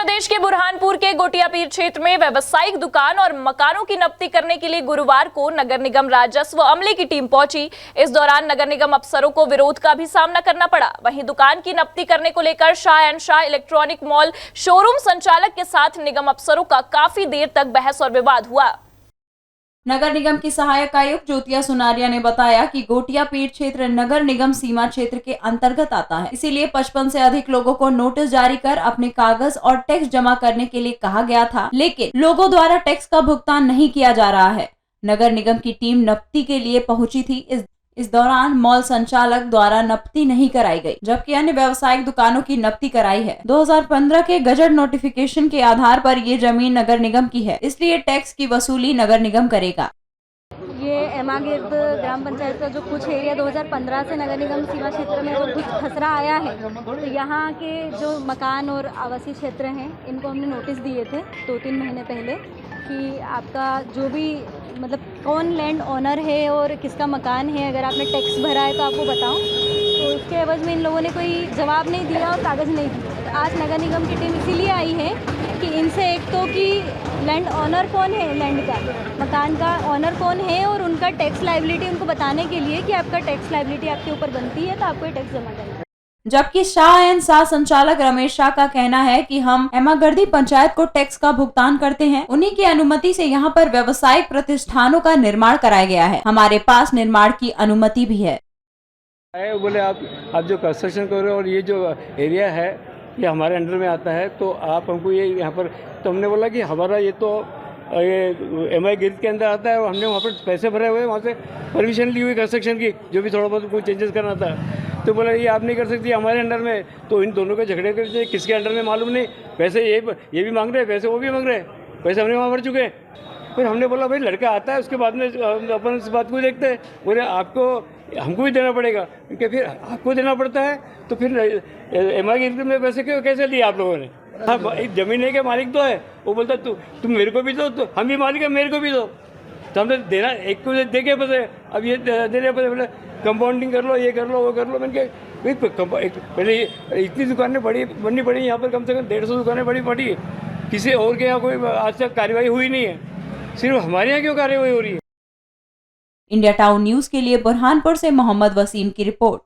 प्रदेश के बुरहानपुर के गोटियापीर क्षेत्र में व्यवसायिक दुकान और मकानों की नब्ती करने के लिए गुरुवार को नगर निगम राजस्व अमले की टीम पहुंची। इस दौरान नगर निगम अफसरों को विरोध का भी सामना करना पड़ा। वहीं दुकान की नब्ती करने को लेकर Shah and Shah electronic mall showroom संचालक के साथ निगम अफसरों का काफी देर तक बहस और विवाद हुआ। नगर निगम की सहायक आयुक्त ज्योतिया सुनारिया ने बताया कि गोटियापीर क्षेत्र नगर निगम सीमा क्षेत्र के अंतर्गत आता है, इसीलिए 55 से अधिक लोगों को नोटिस जारी कर अपने कागज और टैक्स जमा करने के लिए कहा गया था, लेकिन लोगों द्वारा टैक्स का भुगतान नहीं किया जा रहा है। नगर निगम की टीम नब्ती के लिए पहुंची थी। इस दौरान मॉल संचालक द्वारा नब्ती नहीं कराई गई, जबकि अन्य व्यावसायिक दुकानों की नब्ती कराई है। 2015 के गजट नोटिफिकेशन के आधार पर ये जमीन नगर निगम की है, इसलिए टैक्स की वसूली नगर निगम करेगा। ये एमागिर्द ग्राम पंचायत का जो कुछ एरिया 2015 से नगर निगम सीमा क्षेत्र में वो कुछ खसरा आया है, तो यहाँ के जो मकान और आवासीय क्षेत्र हैं इनको हमने नोटिस दिए थे 2-3 महीने पहले कि आपका जो भी मतलब कौन लैंड ओनर है और किसका मकान है, अगर आपने टैक्स भरा है तो आपको बताओ। तो उसके एवज में इन लोगों ने कोई जवाब नहीं दिया और कागज़ नहीं दिया। तो आज नगर निगम की टीम इसीलिए आई है कि इनसे एक तो कि लैंड ओनर कौन है, लैंड का मकान का ओनर कौन है और उनका टैक्स लायबिलिटी उनको बताने के लिए कि आपका टैक्स लायबिलिटी आपके ऊपर बनती है तो आपको ये टैक्स जमा करना है। जबकि शाह एंड शाह संचालक रमेश शाह का कहना है कि हम एमागर्दी पंचायत को टैक्स का भुगतान करते हैं, उन्हीं की अनुमति से यहाँ पर व्यावसायिक प्रतिष्ठानों का निर्माण कराया गया है। हमारे पास निर्माण की अनुमति भी है। बोले आप जो कंस्ट्रक्शन कर रहे हो और ये जो एरिया है ये हमारे अंडर में आता है, तो आप हमको ये यहाँ पर, तो हमने बोला कि हमारा ये तो ये एमआई गिर्द के अंदर आता है और हमने वहाँ पर पैसे भरे हुए, वहाँ से परमिशन ली हुई कंस्ट्रक्शन की, जो भी थोड़ा बहुत कोई चेंजेस करना था। तो बोला ये आप नहीं कर सकती हमारे अंडर में, तो इन दोनों के झगड़े करते किसके अंडर में मालूम नहीं। पैसे ये भी मांग रहे, पैसे वो भी मांग रहे, पैसे हमने वहाँ भर चुके। फिर हमने बोला भाई लड़का आता है उसके बाद में अपन इस बात को देखते हैं। बोले आपको हमको भी देना पड़ेगा, क्योंकि फिर आपको देना पड़ता है तो फिर एमआई गिर्द में पैसे कैसे लिए आप लोगों ने? हाँ, जमीन के मालिक तो है, वो बोलता तुम मेरे को भी दो, तो हम भी मालिक है, मेरे को भी दो। तो हमने देना एक को दे के पैसे, अब ये देने पैसे, बोले कंपाउंडिंग कर लो, ये कर लो, वो कर लो। मैंने कहा पहले इतनी दुकानें बननी पड़ी यहाँ पर, कम से कम 150 दुकानें बड़ी पड़ी, किसी और के यहाँ कोई आज तक कार्रवाई हुई नहीं है, सिर्फ हमारे यहाँ क्यों कार्रवाई हो रही है? इंडिया टाउन न्यूज के लिए बुरहानपुर से मोहम्मद वसीम की रिपोर्ट।